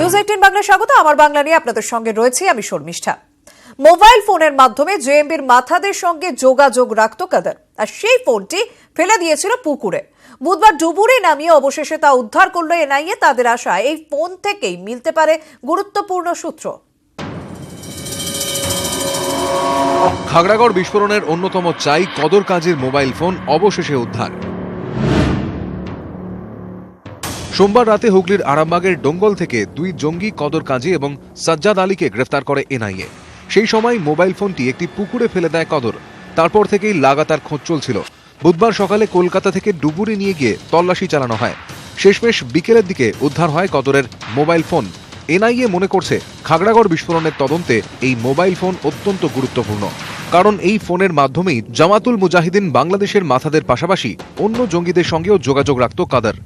News 18 Bangla স্বাগত। আমার বাংলা নিয়ে আপনাদের সঙ্গে রয়েছে আমি শর্মিষ্ঠা। মোবাইল ফোনের মাধ্যমে জেএমবির মাথাদের সঙ্গে যোগাযোগ রাখত কাদের, আর সেই ফোনটি ফেলে দিয়েছিল পুকুরে। বুধবার ডুবুরে নামিয়ে অবশেষে তা উদ্ধার করল এনআইএ। তাদের আশা এই ফোন থেকেই মিলতে পারে গুরুত্বপূর্ণ সূত্র। খাগড়াগড় বিস্ফোরণের অন্যতম চাই কদর কাজীর মোবাইল ফোন অবশেষে উদ্ধার। সোমবার রাতে হুগলির আরামবাগের ডোঙ্গল থেকে দুই জঙ্গি কদর কাজী এবং সাজ্জাদ আলীকে গ্রেফতার করে এনআইএ। সেই সময় মোবাইল ফোনটি একটি পুকুরে ফেলে দেয় কদর। তারপর থেকেই লাগাতার খোঁজ চলছিল। বুধবার সকালে কলকাতা থেকে ডুবুরি নিয়ে গিয়ে তল্লাশি চালানো হয়। শেষমেশ বিকেলের দিকে উদ্ধার হয় কদরের মোবাইল ফোন। এনআইএ মনে করছে খাগড়াগড় বিস্ফোরণের তদন্তে এই মোবাইল ফোন অত্যন্ত গুরুত্বপূর্ণ, কারণ এই ফোনের মাধ্যমেই জামাতুল মুজাহিদিন বাংলাদেশের মাথাদের পাশাপাশি অন্য জঙ্গিদের সঙ্গেও যোগাযোগ রাখত কাদের।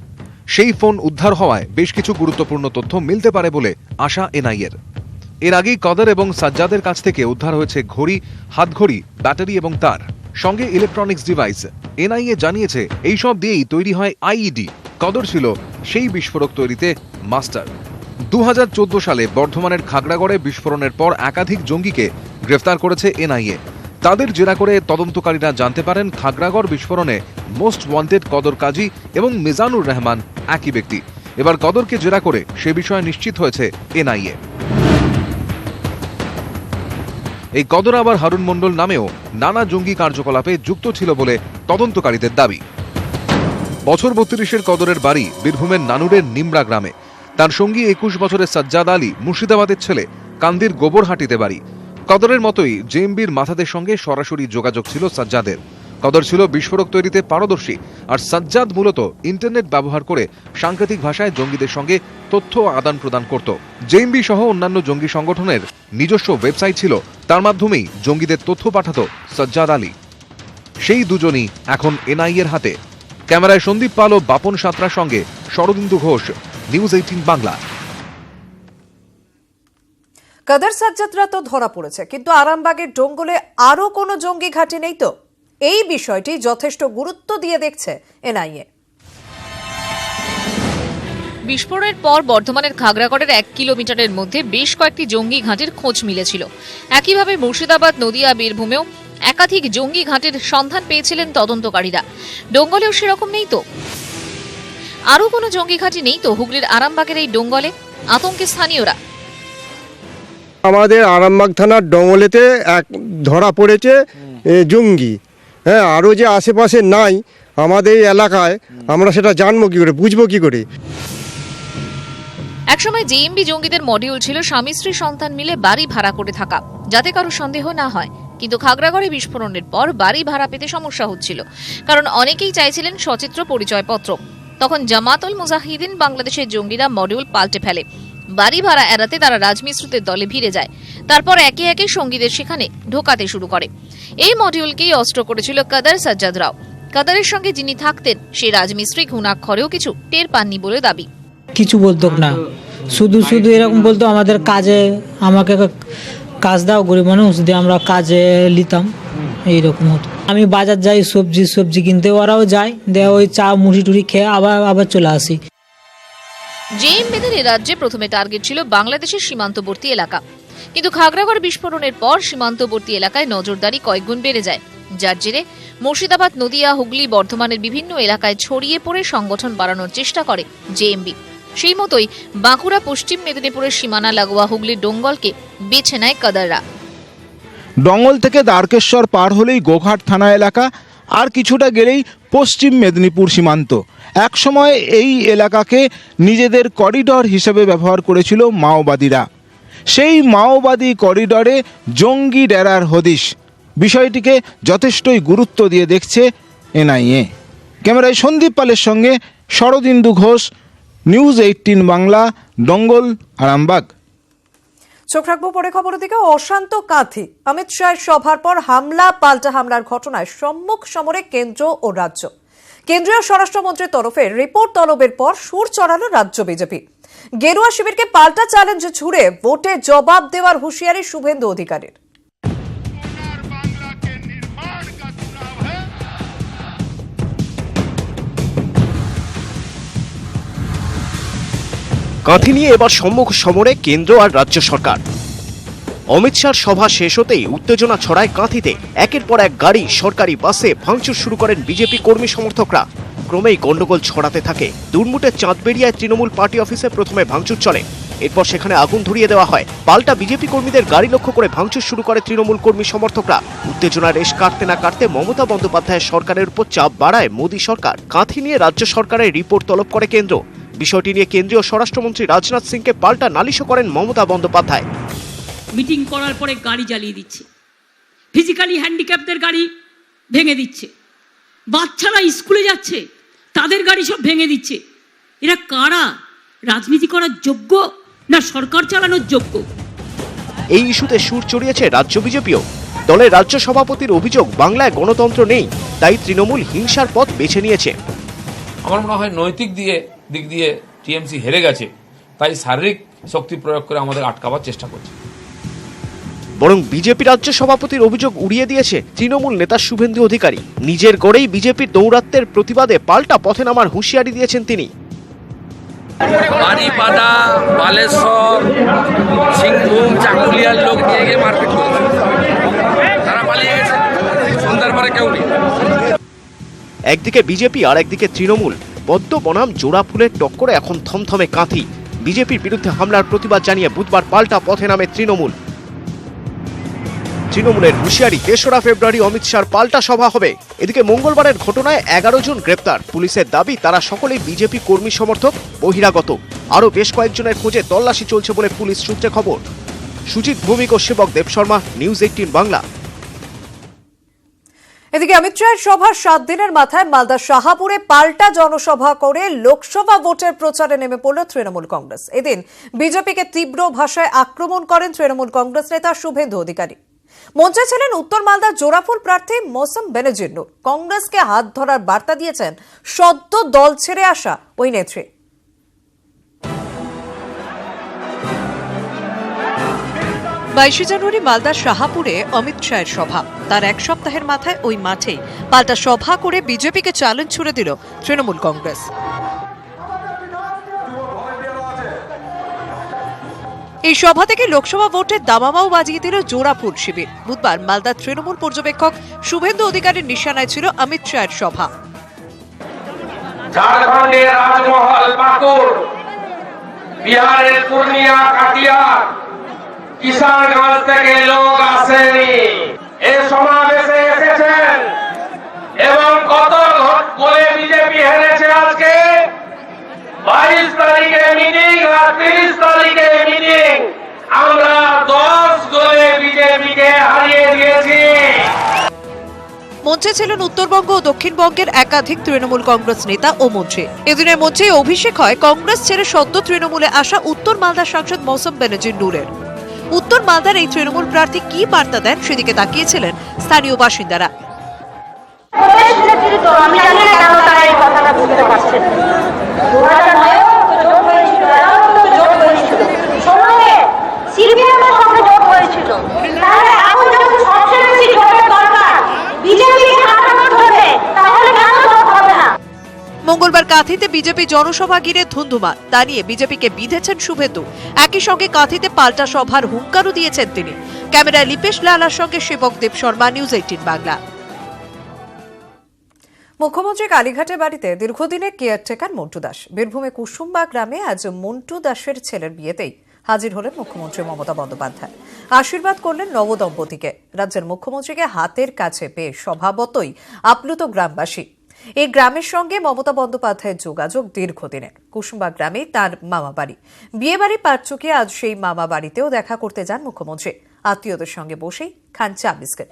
সেই ফোন উদ্ধার হওয়ায় বেশ কিছু গুরুত্বপূর্ণ তথ্য মিলতে পারে বলে আশা এনআইএর। এর আগেই কদর এবং সাজ্জাদের কাছ থেকে উদ্ধার হয়েছে ঘড়ি, হাতঘড়ি, ব্যাটারি এবং তার সঙ্গে ইলেকট্রনিক্স ডিভাইস। এনআইএ জানিয়েছে এইসব দিয়েই তৈরি হয় আইইডি। কদর ছিল সেই বিস্ফোরক তৈরিতে মাস্টার। 2014 সালে বর্ধমানের খাগড়াগড়ে বিস্ফোরণের পর একাধিক জঙ্গিকে গ্রেফতার করেছে এনআইএ। তাদের জেরা করে তদন্তকারীরা জানতে পারেন খাগড়াগড় বিস্ফোরণে মোস্ট ওয়ান্টেড কদর কাজী এবং মিজানুর রহমান একই ব্যক্তি। এবার কদরকে জেরা করে সে বিষয়ে নিশ্চিত হয়েছে এনআইএ। এই কদর আবার হারুন মণ্ডল নামেও নানা জঙ্গি কার্যকলাপে যুক্ত ছিল বলে তদন্তকারীদের দাবি। বছর 32-এর কদরের বাড়ি বীরভূমের নানুরের নিমরা গ্রামে। তার সঙ্গী 21 বছরের সাজ্জাদ আলী মুর্শিদাবাদের ছেলে, কান্দির গোবরহাটিতে বাড়ি। কদরের মতোই জেএমবির মাথাদের সঙ্গে সরাসরি যোগাযোগ ছিল সাজ্জাদের। কদর ছিল বিস্ফোরক তৈরিতে পারদর্শী, আর সাজ্জাদ মূলত ইন্টারনেট ব্যবহার করে সাংকেতিক ভাষায় জঙ্গিদের সঙ্গে তথ্য আদান প্রদান করত। জেএমবি সহ অন্যান্য জঙ্গি সংগঠনের নিজস্ব ওয়েবসাইট ছিল, তার মাধ্যমেই জঙ্গিদের তথ্য পাঠাত সাজ্জাদ আলী। সেই দুজনই এখন এনআইএর হাতে। ক্যামেরায় সন্দীপ পাল ও বাপন সাঁতরার সঙ্গে শরদিন্দু ঘোষ, নিউজ 18 বাংলা। কাদের সাজ্জাদরা তো ধরা পড়েছে, কিন্তু আরামবাগের ডোঙ্গলে আরো কোনো জঙ্গি ঘাঁটি নেই তো? এই বিষয়টি যথেষ্ট গুরুত্ব দিয়ে দেখছে এনআইএ। বিস্ফোরণের পর বর্ধমানের খাগড়াগড়ের 1 কিলোমিটারের মধ্যে বেশ কয়েকটি জঙ্গি ঘাঁটির খোঁজ মিলেছিল। একইভাবে মুর্শিদাবাদ, নদিয়া, বীরভূমেও একাধিক জঙ্গি ঘাঁটির সন্ধান পেয়েছিলেন তদন্তকারীরা। ডোঙ্গলেও সেরকম নেই তো? আরও কোনো জঙ্গি ঘাঁটি নেই তো হুগলির আরামবাগের এই ডোঙ্গলে? আতঙ্কে স্থানীয়রা। আমাদের আরামবাগ থানার ডোঙ্গলেতে এক ধরা পড়েছে জঙ্গি। হ্যাঁ, আরও যে আশেপাশে নাই আমাদের এই এলাকায়, আমরা সেটা জানবো কি করে, বুঝবো কি করে? একসময় জেএমবি জঙ্গিদের মডিউল ছিল স্বামী স্ত্রী সন্তান মিলে বাড়ি ভাড়া করে থাকা, যাতে কারো সন্দেহ না হয়। কিন্তু খাগড়াগড়ে বিস্ফোরণের পর বাড়ি ভাড়া পেতে সমস্যা হচ্ছিল, কারণ অনেকেই চাইছিলেন সচিত্র পরিচয়পত্র। তখন জামাতুল মুজাহিদিন বাংলাদেশের জঙ্গিরা মডিউল পাল্টে ফেলে। বাড়ি ভাড়া এড়াতে তারা রাজমিস্ত্রিদের দলে ভিড়ে যায়। তারপর একে একে সঙ্গীদের সেখানে ঢোকাতে শুরু করে। এই মডিউলকেই অস্ত্র করেছিল কাদের সাজ্জাদরাও। কাদারের সঙ্গে যিনি থাকতেন সেই রাজমিস্ত্রি ঘুণাক্ষরেও কিছু টের পাননি বলে দাবি। কিছু বলতো না, শুধু শুধু এরকম বলতো আমাদের কাজে, আমাকে কাজ দাও, গরিব মানুষ দিয়ে আমরা কাজে নিতাম, এইরকম হতো। আমি বাজার যাই সবজি কিনতে, ওরাও যায়, দিয়ে ওই চা মুড়ি টুড়ি খেয়ে আবার চলে আসি। জেএমবিদের এ রাজ্যে প্রথমে টার্গেট ছিল বাংলাদেশের সীমান্তবর্তী এলাকা, কিন্তু খাগড়াগড় বিস্ফোরণের পর সীমান্তবর্তী এলাকায় নজরদারি কয়েকগুণ বেড়ে যায়, যার জেরে মুর্শিদাবাদ, নদিয়া, হুগলি, বর্ধমানের বিভিন্ন এলাকায় ছড়িয়ে পড়ে সংগঠন বাড়ানোর চেষ্টা করে জেএমবি। সেই মতোই বাঁকুড়া, পশ্চিম মেদিনীপুরের সীমানা লাগোয়া হুগলির ডোঙ্গলকে বেছে নেয় কাদাররা। ডঙ্গল থেকে দ্বারকেশ্বর পার হলেই গোঘাট থানা এলাকা, আর কিছুটা গেলেই পশ্চিম মেদিনীপুর সীমান্ত। একসময় এই এলাকাকে নিজেদের করিডর হিসেবে ব্যবহার করেছিল মাওবাদীরা। সেই মাওবাদী করিডরে জঙ্গি ডেরার হদিশ। বিষয়টিকে যথেষ্টই গুরুত্ব দিয়ে দেখছে এনআইএ। ক্যামেরায় সন্দীপ পালের সঙ্গে শরদিন্দু ঘোষ, নিউজ 18 বাংলা, ডঙ্গল, আরামবাগ। চোখ রাখবো পরে খবরের দিকে। অশান্ত কাঁথি। অমিত শাহের সভার পর হামলা পাল্টা হামলার ঘটনায় সম্মুখ সমরে কেন্দ্র ও রাজ্য। কেন্দ্রীয় স্বরাষ্ট্রমন্ত্রীর তরফে রিপোর্ট তলবের পর সুর চড়ালো রাজ্য বিজেপি। গেরুয়া শিবিরকে পাল্টা চ্যালেঞ্জ ছুড়ে ভোটে জবাব দেওয়ার হুঁশিয়ারি শুভেন্দু অধিকারীর। কাঁথি নিয়ে এবার সম্মুখ সমরে কেন্দ্র আর রাজ্য সরকার। অমিত শাহর সভা শেষ হতেই উত্তেজনা ছড়ায় কাঁথিতে। একের পর এক গাড়ি, সরকারি বাসে ভাঙচুর শুরু করেন বিজেপি কর্মী সমর্থকরা। ক্রমেই গন্ডগোল ছড়াতে থাকে। দুর্মুটের চাঁদবেড়িয়ায় তৃণমূল পার্টি অফিসে প্রথমে ভাঙচুর চলে, এরপর সেখানে আগুন ধরিয়ে দেওয়া হয়। পাল্টা বিজেপি কর্মীদের গাড়ি লক্ষ্য করে ভাঙচুর শুরু করে তৃণমূল কর্মী সমর্থকরা। উত্তেজনার রেশ কাটতে না কাটতে মমতা বন্দ্যোপাধ্যায়ের সরকারের উপর চাপ বাড়ায় মোদী সরকার। কাঁথি নিয়ে রাজ্য সরকারের রিপোর্ট তলব করে কেন্দ্র। বিষয়টি নিয়ে কেন্দ্রীয় স্বরাষ্ট্রমন্ত্রী রাজনাথ সিংকে পাল্টা নালিশও করেন মমতা বন্দ্যোপাধ্যায়। মিটিং করার পরে গাড়ি জ্বালিয়ে দিচ্ছে, ফিজিক্যালি হ্যান্ডিক্যাপদের গাড়ি ভেঙে দিচ্ছে, বাচ্চারা স্কুলে যাচ্ছে তাদের গাড়ি সব ভেঙে দিচ্ছে। এরা কারা? রাজনীতি করার যোগ্য না সরকার চালানোর যোগ্য? এই ইস্যুতে সুর চড়িয়েছে রাজ্য বিজেপিও। দলের রাজ্য সভাপতির অভিযোগ, বাংলায় গণতন্ত্র নেই, তাই তৃণমূল হিংসার পথ বেছে নিয়েছে। আমার মনে হয় নৈতিক দিক দিয়ে টিএমসি হেরে গেছে, তাই শারীরিক শক্তি প্রয়োগ করে আমাদের আটকাবার চেষ্টা করছে। বরং বিজেপি রাজ্য সভাপতির অভিযোগ উড়িয়ে দিয়েছে তৃণমূল নেতা শুভেন্দু অধিকারী। নিজের গড়েই বিজেপির দৌরাত্ম্যের প্রতিবাদে পাল্টা পথে নামার হুঁশিয়ারি দিয়েছেন তিনি। বাড়িপাদা, বালেশ্বর, সিংভূম, চাকুলিয়ার লোক নিয়ে গিয়ে মারপিট করেছে, তারা পালিয়ে গেছে, সন্ধ্যার পরে কেউ নেই। একদিকে বিজেপি আর একদিকে তৃণমূল, পদ্ম বনাম জোড়া ফুলের টক্করে এখন থমথমে কাঁথি। বিজেপির বিরুদ্ধে হামলার প্রতিবাদ জানিয়ে বুধবার পাল্টা পথে নামে তৃণমূল। তৃণমূলের হুঁশিয়ারি, 3রা ফেব্রুয়ারি অমিত শাহর পাল্টা সভা হবে। এদিকে মঙ্গলবারের ঘটনায় 11 জন গ্রেপ্তার। পুলিশের দাবি তারা সকলেই বিজেপি কর্মী সমর্থক, বহিরাগত। আরও বেশ কয়েকজনের খোঁজে তল্লাশি চলছে বলে পুলিশ সূত্রে খবর। সুজিত ভৌমিক ও সেবক দেব শর্মা, নিউজ 18 বাংলা। এদিকে অমিত শাহের সভার 7 দিনের মাথায় মালদা শাহাপুরে পাল্টা জনসভা করে লোকসভা ভোটের প্রচারে নেমে পড়ল তৃণমূল কংগ্রেস। এদিন বিজেপিকে তীব্র ভাষায় আক্রমণ করেন তৃণমূল কংগ্রেস নেতা শুভেন্দু অধিকারী। মঞ্চে ছিলেন উত্তর মালদার জোড়াফুল প্রার্থী মৌসম বেনজির নূর। কংগ্রেসকে হাত ধরার বার্তা দিয়েছেন সদ্য দল ছেড়ে আসা ওই নেত্রী। 22 জানুয়ারি মালদার শাহাপুরে অমিত শাহের সভা। তার এক সপ্তাহের মাথায় ওই মাঠেই পাল্টা সভা করে বিজেপিকে চ্যালেঞ্জ ছুড়ে দিল তৃণমূল কংগ্রেস। এই সভা থেকে লোকসভা ভোটের দামামাও বাজিয়ে দিল জোড়াফুল শিবির। বুধবার মালদার তৃণমূল পর্যবেক্ষক শুভেন্দু অধিকারীর নিশানায় ছিল অমিত শাহের সভা। ঝাড়খণ্ডের রাজমহল, পাকুড়, বিহারের পূর্ণিয়া, কাটিয়ার, কিষানগঞ্জ থেকে লোক আসেনি, এই সমাবেশে এসেছেন এবং কত বলে বিজেপি হেরেছে। আজকে 22 তারিখে মিটিং আর 30 তারিখে মিটিং, আমরা 10 গোলে বিজেপিকে হারিয়ে দিয়েছি। মঞ্চে ছিলেন উত্তরবঙ্গ ও দক্ষিণবঙ্গের একাধিক তৃণমূল কংগ্রেস নেতা ও মন্ত্রী। এদিনের মঞ্চে অভিষেক হয় কংগ্রেস ছেড়ে সদ্য তৃণমূলে আসা উত্তর মালদার সাংসদ মৌসম বেনজির নূরের। উত্তর মালদার এই তৃণমূল প্রার্থী কি বার্তা দেন সেদিকে তাকিয়েছিলেন স্থানীয় বাসিন্দারা। আমি জানি না কেন তারা এই কথাটা বুঝতে পারছেন। 2009-এও জোট হয়েছিল, জোট হয়েছিল, সঙ্গে সিপিএমের সঙ্গে জোট হয়েছিল। তাহলে এখন যখন সবচেয়ে বেশি জোটের দরকার, বিজেপিকে হারানোর জন্য, তাহলে কেন জোট হবে না? মঙ্গলবার কাঁথিতে বিজেপি জনসভা ঘিরে ধুন্ধুমা। তা নিয়ে বিজেপিকে বিঁধেছেন শুভেন্দু। একই সঙ্গে কাঁথিতে পাল্টা সভার হুঙ্কারও দিয়েছেন তিনি। ক্যামেরায় লিপেশ লালার সঙ্গে সেবক দেব শর্মা, নিউজ 18 বাংলা। মুখ্যমন্ত্রী কালীঘাটের বাড়িতে দীর্ঘদিনের কেয়ারটেকার মন্টু দাস। বীরভূমে কুসুম্বা গ্রামে আজ মন্টু দাসের ছেলের বিয়েতেই হাজির হলেন মুখ্যমন্ত্রী মমতা বন্দ্যোপাধ্যায়। আশীর্বাদ করলেন নবদম্পতিকে। রাজ্যের মুখ্যমন্ত্রীকে হাতের কাছে পেয়ে স্বভাবতই আপ্লুত গ্রামবাসী। এই গ্রামের সঙ্গে মমতা বন্দ্যোপাধ্যায়ের যোগাযোগ দীর্ঘদিনের। কুসুম্বা গ্রামে তার মামা বাড়ি। বিয়ে বাড়ি পার চুকিয়ে আজ সেই মামা বাড়িতেও দেখা করতে যান মুখ্যমন্ত্রী। আত্মীয়দের সঙ্গে বসেই খান চা বিস্কুট।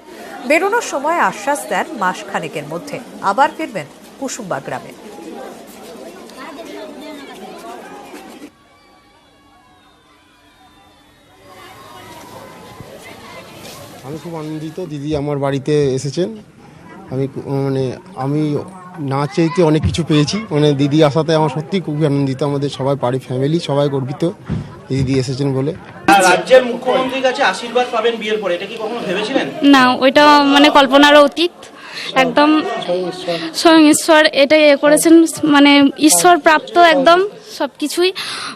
বেরোনোর সময় আশ্বাস দেন মাস খানেকের মধ্যে আবার ফিরবেন কুসুম্বা গ্রামে। আমি খুব আনন্দিত, দিদি আমার বাড়িতে এসেছেন। আমি না চাইতে অনেক কিছু পেয়েছি। দিদি আসাতে আমার সত্যি খুবই আনন্দিত। আমাদের সবাই বাড়ি ফ্যামিলি সবাই গর্বিত দিদি এসেছেন বলে। রাজ্যের মুখ্যমন্ত্রীর কাছে আশীর্বাদ পাবেন বিয়ের পরে, এটা কি কখনো ভেবেছিলেন? না, ওইটা কল্পনারও অতীত। একদম স্বয়ং ঈশ্বর এটা করেছেন, ঈশ্বর প্রাপ্ত একদম সব কিছুই,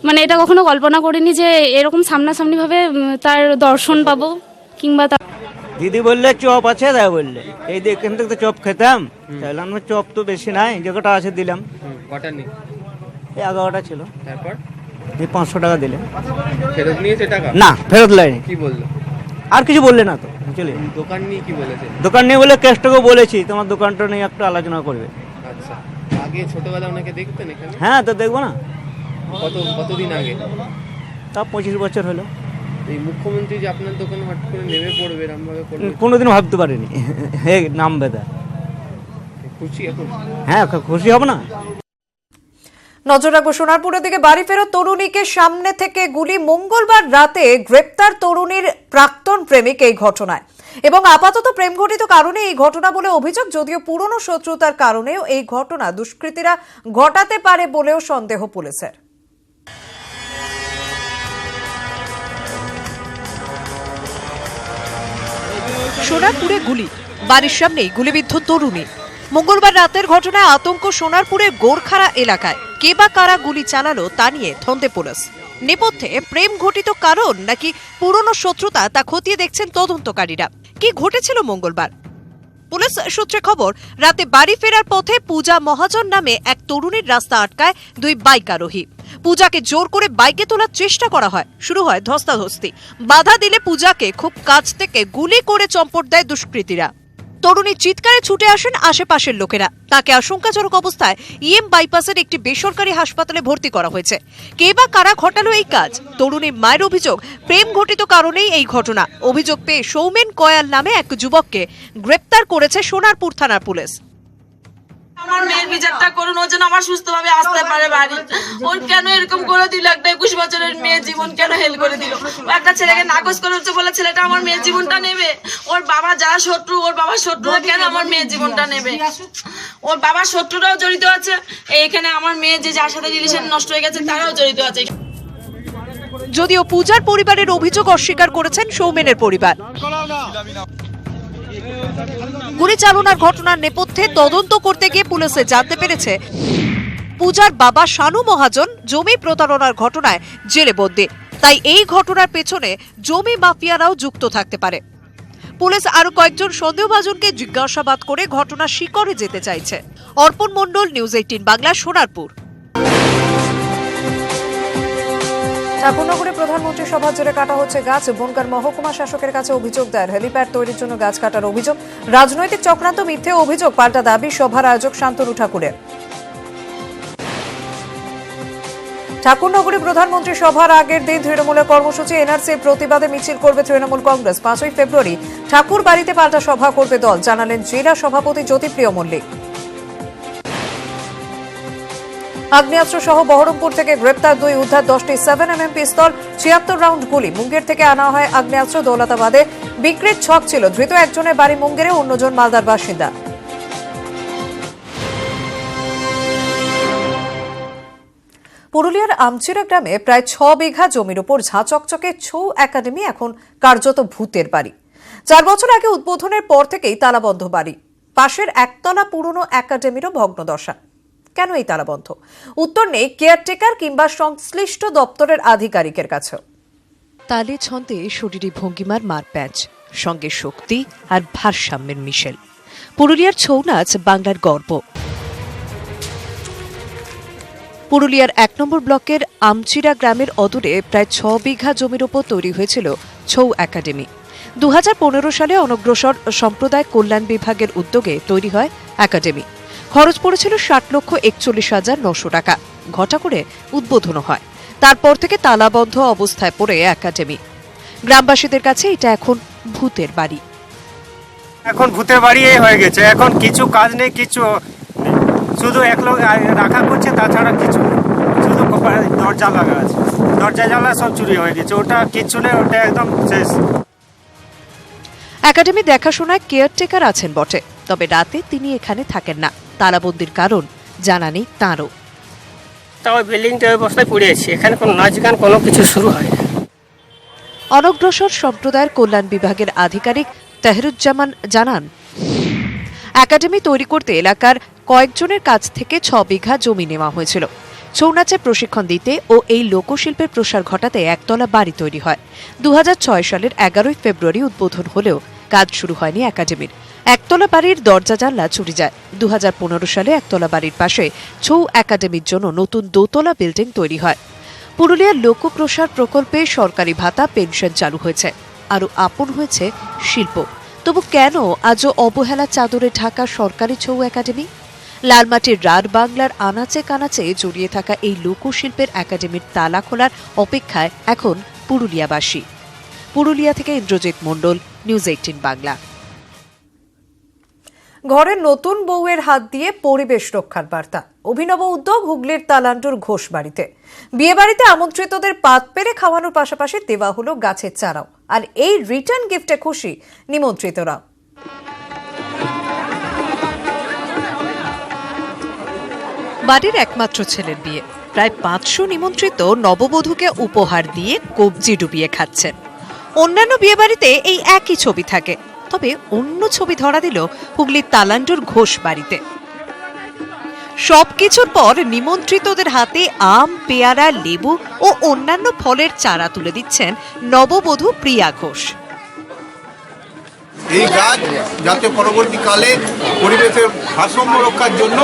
মানে এটা কখনো কল্পনা করিনি যে এরকম সামনাসামনিভাবে তার দর্শন পাবো কিংবা তার। দিদি বললে চপ আছে, তাই বললে এই যে এখান থেকে তো চপ খেতাম, তাহলে আমরা চপ তো বেশি নাই, যে কটা আছে দিলাম। কটা নেই? এই 11টা ছিল। তারপর এই 500 টাকা দিলে। ফেরত নিয়েছে টাকা? না, ফেরত লাইনি। কি বললো? আর কিছু বললে না তো, চলে দোকান নিয়ে কি বলেছে? দোকান নিয়ে বলে কেষ্টকে বলেছি তোমার দোকানটা নিয়ে একটু আলোচনা করবে। আচ্ছা, আগে ছোটবেলা ওনাকে দেখতেন এখানে? হ্যাঁ, তো দেখবো না। কতদিন আগে? তা 25 বছর হলো। এই মুখ্যমন্ত্রী যে আপনার দোকানে হট করে নেমে পড়বে, এরমভাবে করবে, কোনোদিন ভাবতে পারিনি। হে নামবে তা। খুশি এখন? হ্যাঁ, খুশি হব না। নজর রাখবো সোনারপুরের দিকে। বাড়ি ফেরত তরুণীকে সামনে থেকে গুলি, মঙ্গলবার রাতে গ্রেপ্তার তরুণীর প্রাক্তন প্রেমিক এই ঘটনায়। এবং আপাতত প্রেম ঘটিত কারণে এই ঘটনা বলে অভিযোগ, যদিও পুরনো শত্রুতার কারণেও এই ঘটনা দুষ্কৃতীরা ঘটাতে পারে বলেও সন্দেহ পুলিশের। সোনারপুরে গুলি, বাড়ির সামনেই গুলিবিদ্ধ তরুণী। মঙ্গলবার রাতের ঘটনায় আতঙ্ক সোনারপুরের গোরখারা এলাকায়। কে বা কারা গুলি চালালো তা নিয়ে ধন্দে পুলিশ। নেপথ্যে প্রেম ঘটিত কারণ নাকি পুরনো শত্রুতা তা খতিয়ে দেখছেন তদন্তকারীরা। কি ঘটেছিল মঙ্গলবার? পুলিশ সূত্রে খবর, রাতে বাড়ি ফেরার পথে পূজা মহাজন নামে এক তরুণীর রাস্তা আটকায় দুই বাইক আরোহী। পূজাকে জোর করে বাইকে তোলার চেষ্টা করা হয়, শুরু হয় ধস্তাধস্তি। বাধা দিলে পূজাকে খুব কাছ থেকে গুলি করে চম্পট দেয় দুষ্কৃতীরা। তরুণীর চিৎকারে ছুটে আসেন আশেপাশের লোকেরা। তাকে আশঙ্কাজনক অবস্থায় ইএম বাইপাসের একটি বেসরকারি হাসপাতালে ভর্তি করা হয়েছে। কে বা কারা ঘটালো এই কাজ? তরুণীর মায়ের অভিযোগ, প্রেম ঘটিত কারণেই এই ঘটনা। অভিযোগ পেয়ে সৌমেন কয়াল নামে এক যুবককে গ্রেপ্তার করেছে সোনারপুর থানার পুলিশ। আমার মেয়ের বিচারটা করুন, ও যেন আমার সুস্থভাবে আসতে পারে বাড়ি। ওর কেন এরকম করে দিল? একটা 21 বছরের মেয়ের জীবন কেন হেল করে দিল? একটা ছেলেকে নাকচ করে হচ্ছে বলে ছেলেটা আমার মেয়ের জীবনটা নেবে? ওর বাবা যারা শত্রু, ওর বাবার শত্রুরা কেন আমার মেয়ের জীবনটা নেবে? ওর বাবার শত্রুরাও জড়িত আছে এইখানে। আমার মেয়ে যে যার সাথে রিলেশন নষ্ট হয়ে গেছে তারাও জড়িত আছে। যদিও পূজার পরিবারের অভিযোগ অস্বীকার করেছেন সৌমেনের পরিবার। গুলি চালনার ঘটনার নেপথ্যে তদন্ত করতে গিয়ে পুলিশে জানতে পেরেছে পূজার বাবা শানু মহাজন জমি প্রতারণার ঘটনায় জেলে বন্দী। তাই এই ঘটনার পেছনে জমি মাফিয়ারাও যুক্ত থাকতে পারে। পুলিশ আরো কয়েকজন সন্দেহভাজনকে জিজ্ঞাসাবাদ করে ঘটনার শিকড়ে যেতে চাইছে। অর্পণ মণ্ডল, নিউজ 18 বাংলা, সোনারপুর। ঠাকুরনগরে প্রধানমন্ত্রী সভা জুড়ে কাটা হচ্ছে গাছ। বনগাঁ মহকুমা শাসকের কাছে অভিযোগ দায়ের। হেলিপ্যাড তৈরির জন্য গাছ কাটার অভিযোগ। রাজনৈতিক চক্রান্ত, মিথ্যে অভিযোগ, পাল্টা দাবি সভার আয়োজক শান্তনু ঠাকুরের। ঠাকুরনগরে প্রধানমন্ত্রী সভার আগের দিন তৃণমূলের কর্মসূচি। এনআরসির প্রতিবাদে মিছিল করবে তৃণমূল কংগ্রেস। 5ই ফেব্রুয়ারি ঠাকুর বাড়িতে পাল্টা সভা করবে দল, জানালেন জেলা সভাপতি জ্যোতিপ্রিয় মল্লিক। আগ্নেয়াস্ত্র সহ বহরমপুর থেকে গ্রেপ্তার দুই, উদ্ধার 10টি 7mm পিস্তল, 76 রাউন্ড গুলি। মুঙ্গের থেকে আনা হয় আগ্নেয়াস্ত্র। দৌলতাবাদে বিক্রির ছক ছিল। ধৃত একজনের বাড়ি মুঙ্গেরে, অন্যজন মালদার বাসিন্দা। পুরুলিয়ার আমচিরা গ্রামে প্রায় 6 বিঘা জমির উপর ঝাঁ চকচকে ছৌ একাডেমি এখন কার্যত ভূতের বাড়ি। 4 বছর আগে উদ্বোধনের পর থেকেই তালাবন্ধ বাড়ি। পাশের একতলা পুরনো একাডেমিরও ভগ্নদশা। কেন এই তালাবন্ধ? উত্তর নেই কেয়ারটেকার কিংবা সংশ্লিষ্ট দপ্তরের আধিকারিকের কাছেও। তালে ছন্দে শরীরী ভঙ্গিমার মারপ্যাঁচ, সঙ্গে শক্তি আর ভারসাম্যের মিশেল। পুরুলিয়ার ছৌ নাচ বাংলার গর্ব। পুরুলিয়ার 1 নম্বর ব্লকের আমচিরা গ্রামের অদূরে প্রায় 6 বিঘা জমির উপর তৈরি হয়েছিল ছৌ একাডেমি। 2015 সালে অনগ্রসর সম্প্রদায় কল্যাণ বিভাগের উদ্যোগে তৈরি হয় একাডেমি। খরচ পড়েছিল 60,41,900 টাকা। ঘটা করে উদ্বোধন হয়। তারপর থেকে তালাবন্ধ অবস্থায় পড়ে একাডেমি। গ্রামবাসীদের কাছে এটা এখন ভূতের বাড়ি। এখন ভূতের বাড়ি হয়ে গেছে। এখন কিছু কাজ নেই, কিছু শুধু এক লোক রাখা করছে, তাছাড়া কিছু শুধু দরজা লাগা আছে। দরজা জ্বালা সব চুরি হয়ে গেছে। ওটা কিছু নেই, ওটা একদম শেষ। একাডেমি দেখাশোনায় কেয়ারটেকার আছেন বটে, তবে রাতে তিনি এখানে থাকেন না। তালাবন্দির কারণ জানা নেই তাঁরও। তাও বিল্ডিংটা অবস্থায় পড়ে আছে, এখানে কোনো নাচ গান কোনো কিছু শুরু হয় না। অনগ্রসর সম্প্রদায়ের কল্যাণ বিভাগের আধিকারিক তাহিরুজ্জামান জানান, একাডেমি তৈরি করতে এলাকার কয়েকজনের কাছ থেকে 6 বিঘা জমি নেওয়া হয়েছিল। ছৌ নাচে প্রশিক্ষণ দিতে ও এই লোকশিল্পের প্রসার ঘটাতে একতলা বাড়ি তৈরি হয়। 2006 সালের 11 ফেব্রুয়ারি উদ্বোধন হলেও কাজ শুরু হয়নি একাডেমির। একতলা বাড়ির দরজা জানলা চুরি যায়। 2015 সালে একতলা বাড়ির পাশে ছৌ একাডেমির জন্য নতুন দোতলা বিল্ডিং তৈরি হয়। পুরুলিয়ার লোকপ্রসার প্রকল্পে সরকারি ভাতা পেনশন চালু হয়েছে, আরও আপন হয়েছে শিল্প। তবু কেন আজও অবহেলা চাদরে ঢাকা সরকারি ছৌ একাডেমি? লালমাটির রার বাংলার আনাচে কানাচে জড়িয়ে থাকা এই লোকশিল্পের একাডেমির তালা খোলার অপেক্ষায় এখন পুরুলিয়াবাসী। পুরুলিয়া থেকে ইন্দ্রজিৎ মণ্ডল, নিউজ 18 বাংলা। ঘরের নতুন বউয়ের হাত দিয়ে পরিবেশ রক্ষার বার্তা। অভিনব উদ্যোগ হুগলির তালান্ডুর ঘোষবাড়িতে। বিয়েবাড়িতে আমন্ত্রিতদের পাত পেরে খাওয়ানোর পাশাপাশি দেওয়া হলো গাছের চারাও। আর এই রিটার্ন গিফটে খুশি নিমন্ত্রিতরা। বাড়ির একমাত্র ছেলের বিয়ে, প্রায় 500 নিমন্ত্রিত নববধূকে উপহার দিয়ে কবজি ডুবিয়ে খাচ্ছেন। অন্যান্য বিয়েবাড়িতে এই একই ছবি থাকে, তবে অন্য ছবি ধরা দিল হুগলির তালান্ডুর ঘোষবাড়িতে। সবকিছুর পর নিমন্ত্রিতদের হাতে আম, পেয়ারা, লেবু ও অন্যান্য ফলের চারা তুলে দিচ্ছেন নববধূ প্রিয়া ঘোষ। এই গাছ যাতে পরবর্তীকালে পরিবেশের ভারসাম্য রক্ষার জন্য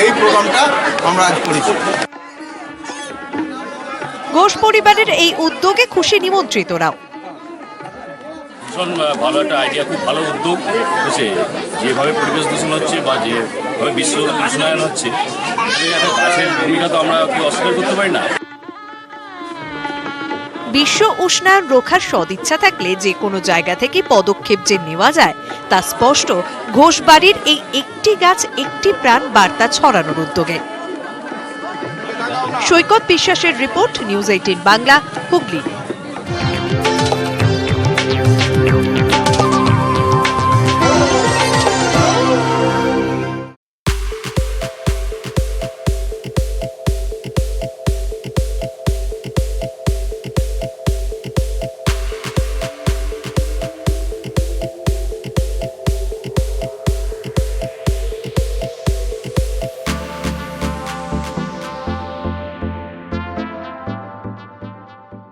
এই প্রোগ্রামটা আমরা আজ করেছি। ঘোষ পরিবারের এই উদ্যোগে খুশি নিমন্ত্রিতরাও। ভীষণ ভালো একটা আইডিয়া, খুব ভালো উদ্যোগ হচ্ছে। যেভাবে পরিবেশ দূষণ হচ্ছে বা যেভাবে বিশ্ব উষ্ণায়ন হচ্ছে, গাছের ভূমিকা তো আমরা কি অস্বীকার করতে পারি না। বিশ্ব উষ্ণায়ন রোখার সদিচ্ছা থাকলে যে কোনো জায়গা থেকে পদক্ষেপ যে নেওয়া যায় তা স্পষ্ট ঘোষবাড়ির এই একটি গাছ একটি প্রাণ বার্তা ছড়ানোর উদ্যোগে। সৈকত বিশ্বাসের রিপোর্ট, নিউজ 18 বাংলা, হুগলি।